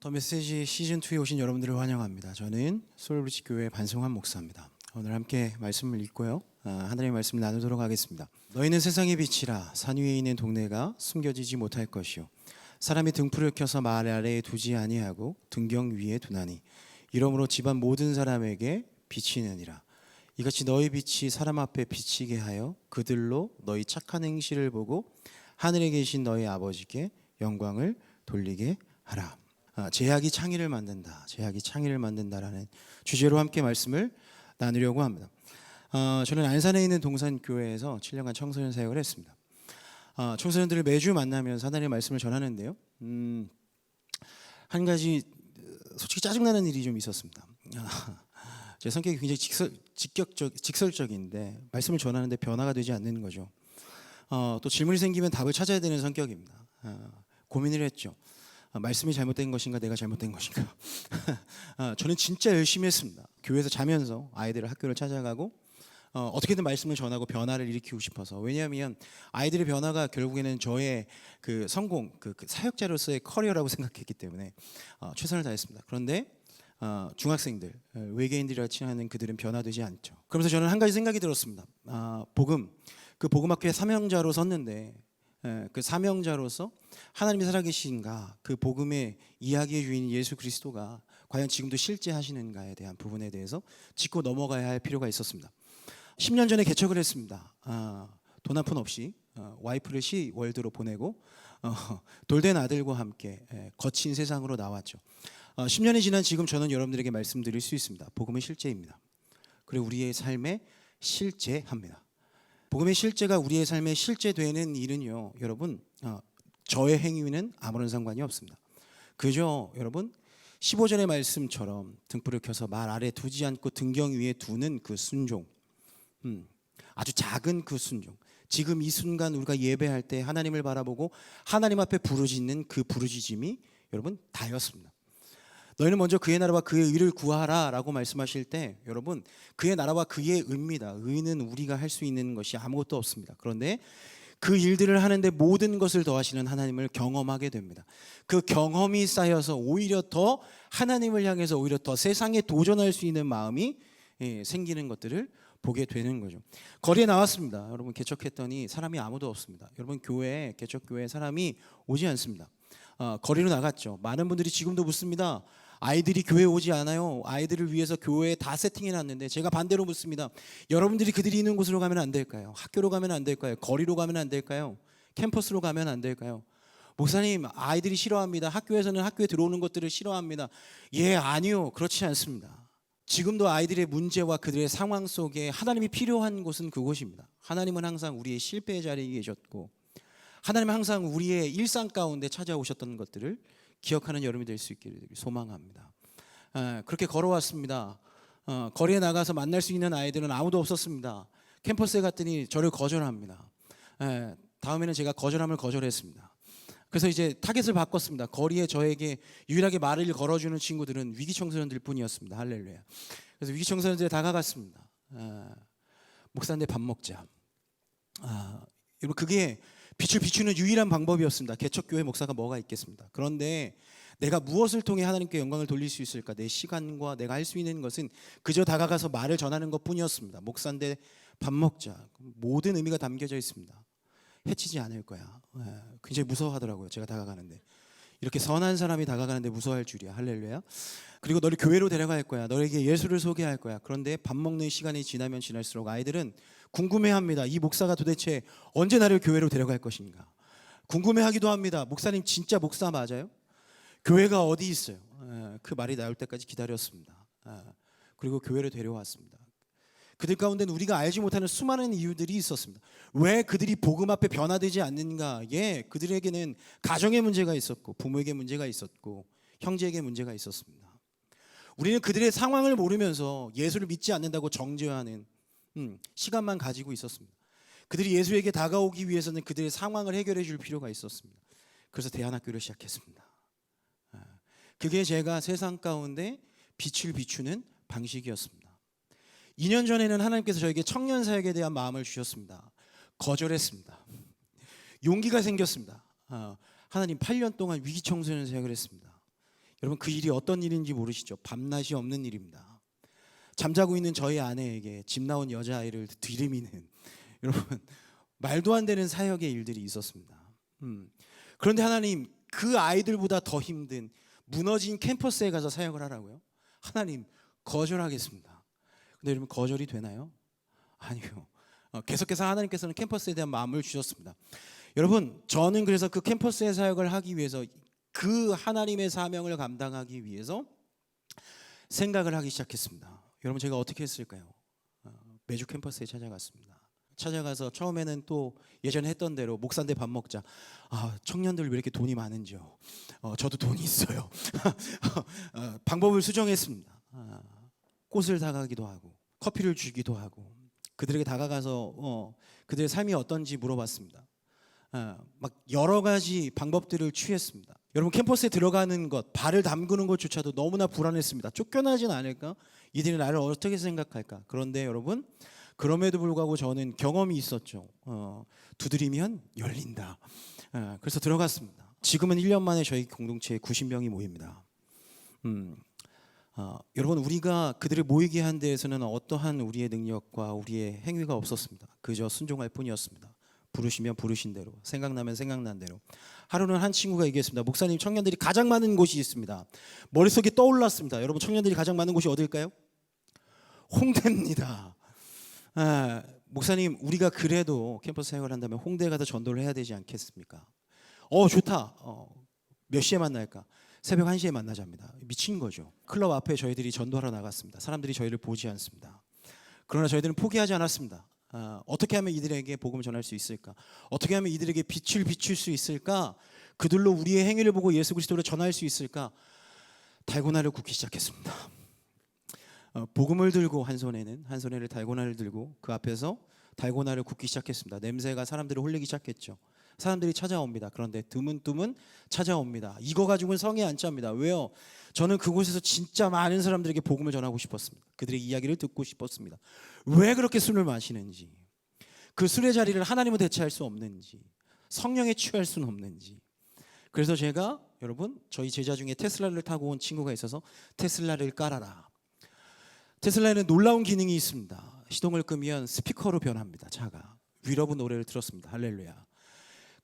더 메시지 시즌2에 오신 여러분들을 환영합니다. 저는 소울브리지 교회 반성환 목사입니다. 오늘 함께 말씀을 읽고요, 하나님의 말씀을 나누도록 하겠습니다. 너희는 세상의 빛이라. 산 위에 있는 동네가 숨겨지지 못할 것이요 사람이 등불을 켜서 말 아래에 두지 아니하고 등경 위에 두나니 이러므로 집안 모든 사람에게 비치느니라. 이같이 너희 빛이 사람 앞에 비치게 하여 그들로 너희 착한 행실을 보고 하늘에 계신 너희 아버지께 영광을 돌리게 하라. 제약이 창의를 만든다. 제약이 창의를 만든다라는 주제로 함께 말씀을 나누려고 합니다. 저는 안산에 있는 동산교회에서 7년간 청소년 사역을 했습니다. 청소년들을 매주 만나면서 하나님의 말씀을 전하는데요. 한 가지 솔직히 짜증나는 일이 좀 있었습니다. 제 성격이 굉장히 직설적인데 말씀을 전하는데 변화가 되지 않는 거죠. 또 질문이 생기면 답을 찾아야 되는 성격입니다. 고민을 했죠. 말씀이 잘못된 것인가 내가 잘못된 것인가. 저는 진짜 열심히 했습니다. 교회에서 자면서 아이들을 학교를 찾아가고 어떻게든 말씀을 전하고 변화를 일으키고 싶어서. 왜냐하면 아이들의 변화가 결국에는 저의 그 성공, 그 사역자로서의 커리어라고 생각했기 때문에 최선을 다했습니다. 그런데 중학생들, 외계인들이라 칭하는 그들은 변화되지 않죠. 그러면서 저는 한 가지 생각이 들었습니다. 그 복음학교의 사명자로 섰는데 그 사명자로서 하나님이 살아계신가, 그 복음의 이야기의 주인 예수 그리스도가 과연 지금도 실제 하시는가에 대한 부분에 대해서 짚고 넘어가야 할 필요가 있었습니다. 10년 전에 개척을 했습니다. 돈 한 푼 없이 와이프를 시월드로 보내고 돌된 아들과 함께 거친 세상으로 나왔죠. 10년이 지난 지금 저는 여러분들에게 말씀드릴 수 있습니다. 복음은 실제입니다. 그리고 우리의 삶에 실제합니다. 복음의 실제가 우리의 삶에 실제되는 일은요, 여러분, 저의 행위는 아무런 상관이 없습니다. 그저 여러분 15절의 말씀처럼 등불을 켜서 말 아래 두지 않고 등경 위에 두는 그 순종, 아주 작은 그 순종, 지금 이 순간 우리가 예배할 때 하나님을 바라보고 하나님 앞에 부르짖는 그 부르짖음이 여러분 다였습니다. 너희는 먼저 그의 나라와 그의 의를 구하라 라고 말씀하실 때 여러분, 그의 나라와 그의 의입니다. 의는 우리가 할 수 있는 것이 아무것도 없습니다. 그런데 그 일들을 하는데 모든 것을 더하시는 하나님을 경험하게 됩니다. 그 경험이 쌓여서 오히려 더 하나님을 향해서 오히려 더 세상에 도전할 수 있는 마음이 생기는 것들을 보게 되는 거죠. 거리에 나왔습니다. 여러분, 개척했더니 사람이 아무도 없습니다. 여러분, 교회에, 개척교회에 사람이 오지 않습니다. 거리로 나갔죠. 많은 분들이 지금도 묻습니다. 아이들이 교회에 오지 않아요. 아이들을 위해서 교회에 다 세팅해놨는데. 제가 반대로 묻습니다. 여러분들이 그들이 있는 곳으로 가면 안 될까요? 학교로 가면 안 될까요? 거리로 가면 안 될까요? 캠퍼스로 가면 안 될까요? 목사님, 아이들이 싫어합니다. 학교에서는 학교에 들어오는 것들을 싫어합니다. 예, 아니요, 그렇지 않습니다. 지금도 아이들의 문제와 그들의 상황 속에 하나님이 필요한 곳은 그곳입니다. 하나님은 항상 우리의 실패의 자리에 계셨고, 하나님은 항상 우리의 일상 가운데 찾아오셨던 것들을 기억하는 여러분이 될 수 있기를 소망합니다. 그렇게 걸어왔습니다. 거리에 나가서 만날 수 있는 아이들은 아무도 없었습니다. 캠퍼스에 갔더니 저를 거절합니다. 다음에는 제가 거절함을 거절했습니다. 그래서 이제 타겟을 바꿨습니다. 거리에 저에게 유일하게 말을 걸어주는 친구들은 위기 청소년들 뿐이었습니다. 할렐루야. 그래서 위기 청소년들에 다가갔습니다. 목사인데 밥 먹자. 여러분, 그게 빛을 비추는 유일한 방법이었습니다. 개척교회 목사가 뭐가 있겠습니다. 그런데 내가 무엇을 통해 하나님께 영광을 돌릴 수 있을까? 내 시간과 내가 할 수 있는 것은 그저 다가가서 말을 전하는 것뿐이었습니다. 목사인데 밥 먹자. 모든 의미가 담겨져 있습니다. 해치지 않을 거야. 굉장히 무서워하더라고요. 제가 다가가는데. 이렇게 선한 사람이 다가가는데 무서워할 줄이야. 할렐루야. 그리고 너를 교회로 데려갈 거야. 너에게 예수를 소개할 거야. 그런데 밥 먹는 시간이 지나면 지날수록 아이들은 궁금해합니다. 이 목사가 도대체 언제 나를 교회로 데려갈 것인가. 궁금해하기도 합니다. 목사님 진짜 목사 맞아요? 교회가 어디 있어요? 그 말이 나올 때까지 기다렸습니다. 그리고 교회로 데려왔습니다. 그들 가운데는 우리가 알지 못하는 수많은 이유들이 있었습니다. 왜 그들이 복음 앞에 변화되지 않는가? 그들에게는 가정의 문제가 있었고, 부모에게 문제가 있었고, 형제에게 문제가 있었습니다. 우리는 그들의 상황을 모르면서 예수를 믿지 않는다고 정죄하는 시간만 가지고 있었습니다. 그들이 예수에게 다가오기 위해서는 그들의 상황을 해결해 줄 필요가 있었습니다. 그래서 대안학교를 시작했습니다. 그게 제가 세상 가운데 빛을 비추는 방식이었습니다. 2년 전에는 하나님께서 저에게 청년 사역에 대한 마음을 주셨습니다. 거절했습니다. 용기가 생겼습니다. 하나님, 8년 동안 위기 청소년 사역을 했습니다. 여러분 그 일이 어떤 일인지 모르시죠? 밤낮이 없는 일입니다. 잠자고 있는 저희 아내에게 집 나온 여자아이를 들이미는 여러분 말도 안 되는 사역의 일들이 있었습니다. 그런데 하나님 그 아이들보다 더 힘든 무너진 캠퍼스에 가서 사역을 하라고요? 하나님 거절하겠습니다. 근데 여러분 거절이 되나요? 아니요. 계속해서 하나님께서는 캠퍼스에 대한 마음을 주셨습니다. 여러분 저는 그래서 그 캠퍼스의 사역을 하기 위해서 그 하나님의 사명을 감당하기 위해서 생각을 하기 시작했습니다. 여러분 제가 어떻게 했을까요? 매주 캠퍼스에 찾아갔습니다. 찾아가서 처음에는 또 예전에 했던 대로 목사인데 밥 먹자. 청년들 왜 이렇게 돈이 많은지요? 저도 돈이 있어요. 방법을 수정했습니다. 꽃을 사가기도 하고 커피를 주기도 하고 그들에게 다가가서 그들의 삶이 어떤지 물어봤습니다. 막 여러 가지 방법들을 취했습니다. 여러분 캠퍼스에 들어가는 것, 발을 담그는 것조차도 너무나 불안했습니다. 쫓겨나진 않을까? 이들이 나를 어떻게 생각할까? 그런데 여러분 그럼에도 불구하고 저는 경험이 있었죠. 두드리면 열린다. 그래서 들어갔습니다. 지금은 1년 만에 저희 공동체에 90명이 모입니다. 여러분 우리가 그들을 모이게 한 데에서는 어떠한 우리의 능력과 우리의 행위가 없었습니다. 그저 순종할 뿐이었습니다. 부르시면 부르신 대로, 생각나면 생각난 대로. 하루는 한 친구가 얘기했습니다. 목사님 청년들이 가장 많은 곳이 있습니다. 머릿속에 떠올랐습니다. 여러분 청년들이 가장 많은 곳이 어딜까요? 홍대입니다. 목사님 우리가 그래도 캠퍼스 사역을 한다면 홍대에 가서 전도를 해야 되지 않겠습니까? 좋다. 몇 시에 만날까? 새벽 1시에 만나자입니다. 미친 거죠. 클럽 앞에 저희들이 전도하러 나갔습니다. 사람들이 저희를 보지 않습니다. 그러나 저희들은 포기하지 않았습니다. 어떻게 하면 이들에게 복음을 전할 수 있을까? 어떻게 하면 이들에게 빛을 비출 수 있을까? 그들로 우리의 행위를 보고 예수 그리스도를 전할 수 있을까? 달고나를 굽기 시작했습니다. 복음을 들고 한 손에는 달고나를 들고 그 앞에서 달고나를 굽기 시작했습니다. 냄새가 사람들을 홀리기 시작했죠. 사람들이 찾아옵니다. 그런데 드문드문 찾아옵니다. 이거 가지고는 성에 안 찹니다. 왜요? 저는 그곳에서 진짜 많은 사람들에게 복음을 전하고 싶었습니다. 그들의 이야기를 듣고 싶었습니다. 왜 그렇게 술을 마시는지, 그 술의 자리를 하나님은 대체할 수 없는지, 성령에 취할 수는 없는지. 그래서 제가 여러분 저희 제자 중에 테슬라를 타고 온 친구가 있어서 테슬라를 깔아라. 테슬라에는 놀라운 기능이 있습니다. 시동을 끄면 스피커로 변합니다. 차가. 위러브 노래를 들었습니다. 할렐루야.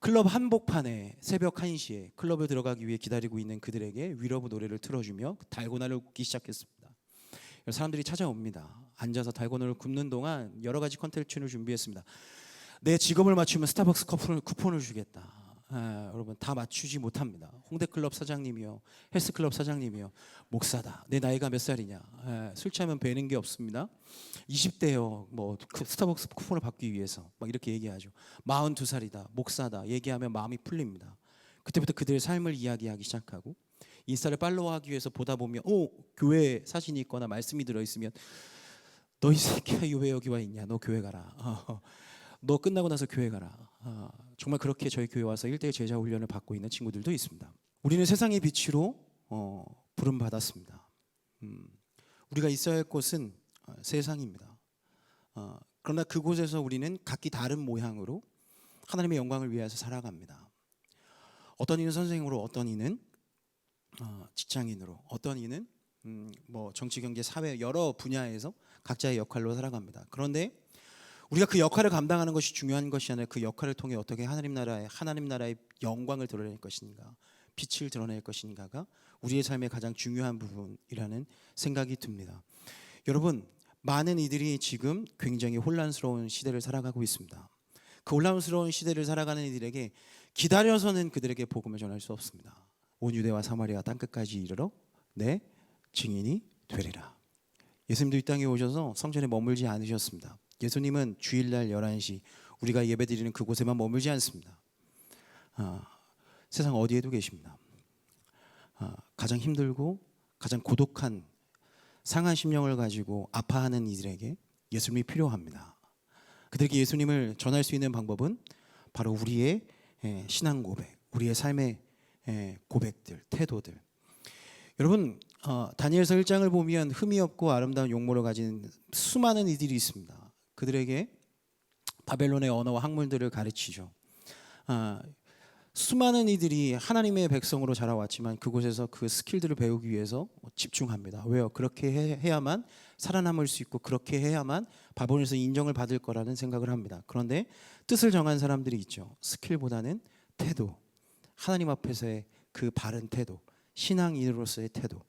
클럽 한복판에 새벽 1시에 클럽을 들어가기 위해 기다리고 있는 그들에게 위러브 노래를 틀어주며 달고나를 굽기 시작했습니다. 사람들이 찾아옵니다. 앉아서 달고나를 굽는 동안 여러 가지 컨텐츠를 준비했습니다. 내 직업을 맞추면 스타벅스 쿠폰을 주겠다. 여러분 다 맞추지 못합니다. 홍대클럽 사장님이요, 헬스클럽 사장님이요, 목사다. 내 나이가 몇 살이냐? 술 취하면 배는 게 없습니다. 20대요. 스타벅스 쿠폰을 받기 위해서 막 이렇게 얘기하죠. 42살이다. 목사다. 얘기하면 마음이 풀립니다. 그때부터 그들의 삶을 이야기하기 시작하고 인스타를 팔로우하기 위해서 보다 보면 교회 사진이 있거나 말씀이 들어있으면 너 이 새끼야 왜 여기 와 있냐? 너 교회 가라. 너 끝나고 나서 교회 가라. 정말 그렇게 저희 교회 와서 1대1 제자 훈련을 받고 있는 친구들도 있습니다. 우리는 세상의 빛으로 부름받았습니다. 우리가 있어야 할 곳은 세상입니다. 그러나 그곳에서 우리는 각기 다른 모양으로 하나님의 영광을 위해서 살아갑니다. 어떤 이는 선생님으로, 어떤 이는 직장인으로, 어떤 이는 정치, 경제, 사회 여러 분야에서 각자의 역할로 살아갑니다. 그런데 우리가 그 역할을 감당하는 것이 중요한 것이 아니라 그 역할을 통해 어떻게 하나님 나라의 영광을 드러낼 것인가, 빛을 드러낼 것인가가 우리의 삶의 가장 중요한 부분이라는 생각이 듭니다. 여러분, 많은 이들이 지금 굉장히 혼란스러운 시대를 살아가고 있습니다. 그 혼란스러운 시대를 살아가는 이들에게 기다려서는 그들에게 복음을 전할 수 없습니다. 온 유대와 사마리아 땅끝까지 이르러 내 증인이 되리라. 예수님도 이 땅에 오셔서 성전에 머물지 않으셨습니다. 예수님은 주일날 11시 우리가 예배드리는 그곳에만 머물지 않습니다. 세상 어디에도 계십니다. 가장 힘들고 가장 고독한 상한 심령을 가지고 아파하는 이들에게 예수님이 필요합니다. 그들에게 예수님을 전할 수 있는 방법은 바로 우리의 신앙 고백, 우리의 삶의 고백들, 태도들. 여러분, 다니엘서 1장을 보면 흠이 없고 아름다운 용모를 가진 수많은 이들이 있습니다. 그들에게 바벨론의 언어와 학문들을 가르치죠. 수많은 이들이 하나님의 백성으로 자라왔지만 그곳에서 그 스킬들을 배우기 위해서 집중합니다. 왜요? 그렇게 해야만 살아남을 수 있고 그렇게 해야만 바벨론에서 인정을 받을 거라는 생각을 합니다. 그런데 뜻을 정한 사람들이 있죠. 스킬보다는 태도, 하나님 앞에서의 그 바른 태도, 신앙인으로서의 태도.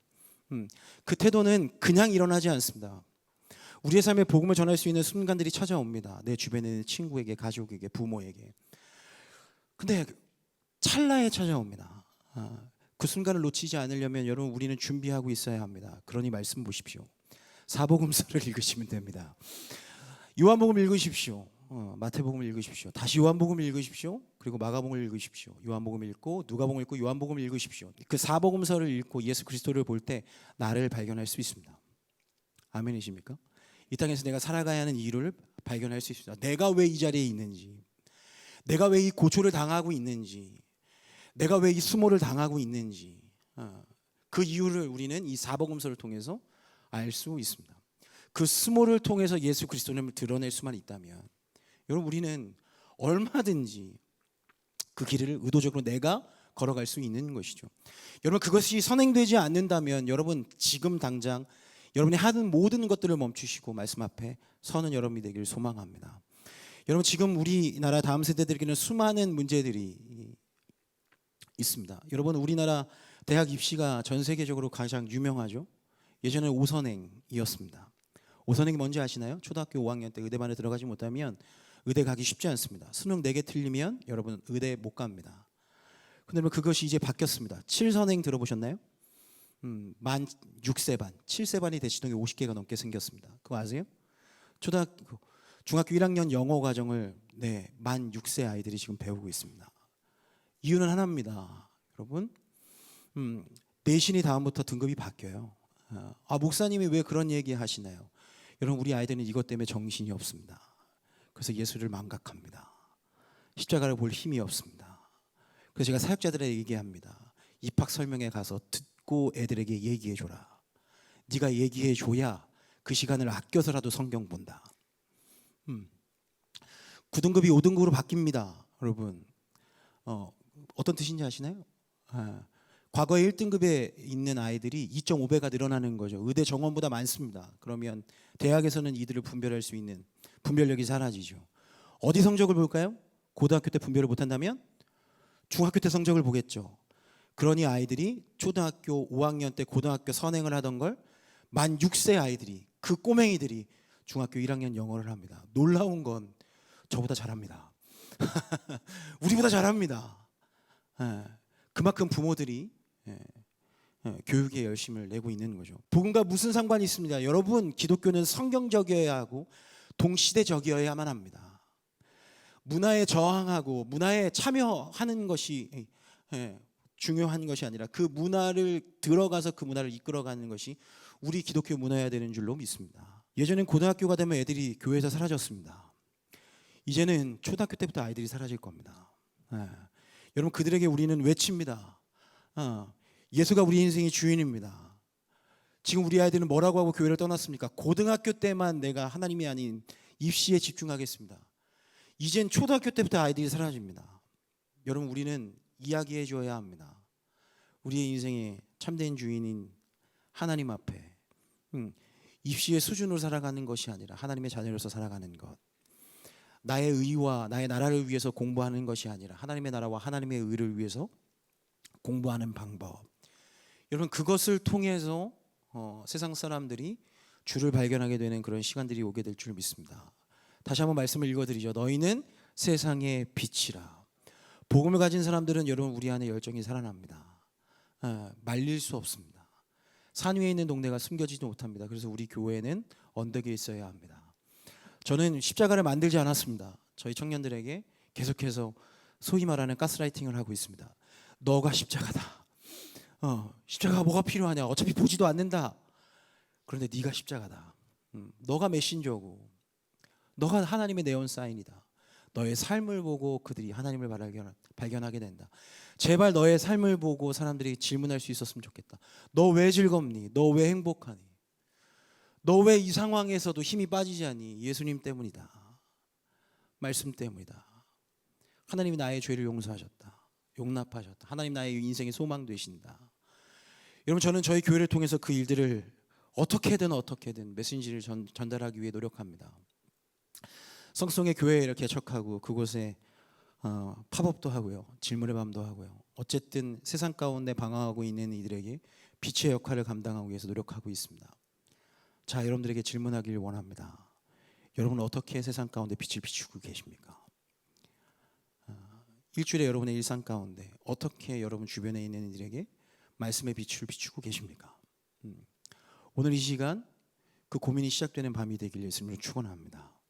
그 태도는 그냥 일어나지 않습니다. 우리의 삶에 복음을 전할 수 있는 순간들이 찾아옵니다. 내 주변에 있는 친구에게, 가족에게, 부모에게. 근데 찰나에 찾아옵니다. 그 순간을 놓치지 않으려면 여러분 우리는 준비하고 있어야 합니다. 그러니 말씀 보십시오. 사복음서를 읽으시면 됩니다. 요한복음 읽으십시오. 마태복음 읽으십시오. 다시 요한복음 읽으십시오. 그리고 마가복음 읽으십시오. 요한복음 읽고 누가복음 읽고 요한복음 읽으십시오. 그 사복음서를 읽고 예수 그리스도를 볼 때 나를 발견할 수 있습니다. 아멘이십니까? 이 땅에서 내가 살아가야 하는 이유를 발견할 수 있습니다. 내가 왜 이 자리에 있는지, 내가 왜 이 고초를 당하고 있는지, 내가 왜 이 수모를 당하고 있는지, 그 이유를 우리는 이 사복음서를 통해서 알 수 있습니다. 그 수모를 통해서 예수 그리스도를 드러낼 수만 있다면 여러분 우리는 얼마든지 그 길을 의도적으로 내가 걸어갈 수 있는 것이죠. 여러분 그것이 선행되지 않는다면 여러분 지금 당장 여러분이 하는 모든 것들을 멈추시고 말씀 앞에 서는 여러분이 되기를 소망합니다. 여러분 지금 우리나라 다음 세대들에게는 수많은 문제들이 있습니다. 여러분 우리나라 대학 입시가 전 세계적으로 가장 유명하죠. 예전에 오선행이었습니다. 오선행이 뭔지 아시나요? 초등학교 5학년 때 의대반에 들어가지 못하면 의대 가기 쉽지 않습니다. 수능 4개 틀리면 여러분 의대 못 갑니다. 근데 그것이 이제 바뀌었습니다. 7선행 들어보셨나요? 만 6세반, 7세반이 대치동에 50개가 넘게 생겼습니다. 그거 아세요? 중학교 1학년 영어 과정을 만 6세 아이들이 지금 배우고 있습니다. 이유는 하나입니다. 여러분 내신이 다음부터 등급이 바뀌어요. 목사님이 왜 그런 얘기 하시나요? 여러분 우리 아이들은 이것 때문에 정신이 없습니다. 그래서 예수를 망각합니다. 십자가를 볼 힘이 없습니다. 그래서 제가 사역자들에게 얘기합니다. 입학 설명회 가서 듣고 애들에게 얘기해줘라. 네가 얘기해줘야 그 시간을 아껴서라도 성경 본다. 9등급이 5등급으로 바뀝니다. 여러분 어떤 뜻인지 아시나요? 과거에 1등급에 있는 아이들이 2.5배가 늘어나는 거죠. 의대 정원보다 많습니다. 그러면 대학에서는 이들을 분별할 수 있는 분별력이 사라지죠. 어디 성적을 볼까요? 고등학교 때 분별을 못한다면 중학교 때 성적을 보겠죠. 그러니 아이들이 초등학교 5학년 때 고등학교 선행을 하던 걸 만 6세 아이들이 그 꼬맹이들이 중학교 1학년 영어를 합니다. 놀라운 건 저보다 잘합니다. 우리보다 잘합니다. 그만큼 부모들이 교육에 열심을 내고 있는 거죠. 복음과 무슨 상관이 있습니다. 여러분 기독교는 성경적이어야 하고 동시대적이어야만 합니다. 문화에 저항하고 문화에 참여하는 것이 중요한 것이 아니라 그 문화를 들어가서 그 문화를 이끌어가는 것이 우리 기독교 문화여야 되는 줄로 믿습니다. 예전엔 고등학교가 되면 애들이 교회에서 사라졌습니다. 이제는 초등학교 때부터 아이들이 사라질 겁니다. 여러분 그들에게 우리는 외칩니다. 예수가 우리 인생의 주인입니다. 지금 우리 아이들은 뭐라고 하고 교회를 떠났습니까? 고등학교 때만 내가 하나님이 아닌 입시에 집중하겠습니다. 이젠 초등학교 때부터 아이들이 사라집니다. 여러분 우리는 이야기해 줘야 합니다. 우리의 인생의 참된 주인인 하나님 앞에 입시의 수준으로 살아가는 것이 아니라 하나님의 자녀로서 살아가는 것, 나의 의와 나의 나라를 위해서 공부하는 것이 아니라 하나님의 나라와 하나님의 의를 위해서 공부하는 방법, 여러분 그것을 통해서 세상 사람들이 주를 발견하게 되는 그런 시간들이 오게 될 줄 믿습니다. 다시 한번 말씀을 읽어드리죠. 너희는 세상의 빛이라. 복음을 가진 사람들은 여러분 우리 안에 열정이 살아납니다. 말릴 수 없습니다. 산 위에 있는 동네가 숨겨지지 못합니다. 그래서 우리 교회는 언덕에 있어야 합니다. 저는 십자가를 만들지 않았습니다. 저희 청년들에게 계속해서 소위 말하는 가스라이팅을 하고 있습니다. 너가 십자가다. 십자가가 뭐가 필요하냐? 어차피 보지도 않는다. 그런데 네가 십자가다. 너가 메신저고 너가 하나님의 네온 사인이다. 너의 삶을 보고 그들이 하나님을 발견하게 된다. 제발 너의 삶을 보고 사람들이 질문할 수 있었으면 좋겠다. 너 왜 즐겁니? 너 왜 행복하니? 너 왜 이 상황에서도 힘이 빠지지 않니? 예수님 때문이다. 말씀 때문이다. 하나님이 나의 죄를 용서하셨다. 용납하셨다. 하나님 나의 인생의 소망 되신다. 여러분, 저는 저희 교회를 통해서 그 일들을 어떻게든 메시지를 전달하기 위해 노력합니다. 성성의 교회에 이렇게 개척하고 그곳에 팝업도 하고요, 질문의 밤도 하고요. 어쨌든 세상 가운데 방황하고 있는 이들에게 빛의 역할을 감당하기 위해서 노력하고 있습니다. 자, 여러분들에게 질문하기를 원합니다. 여러분은 어떻게 세상 가운데 빛을 비추고 계십니까? 일주일에 여러분의 일상 가운데 어떻게 여러분 주변에 있는 이들에게 말씀의 빛을 비추고 계십니까? 오늘 이 시간 그 고민이 시작되는 밤이 되길 예수님을 축원합니다.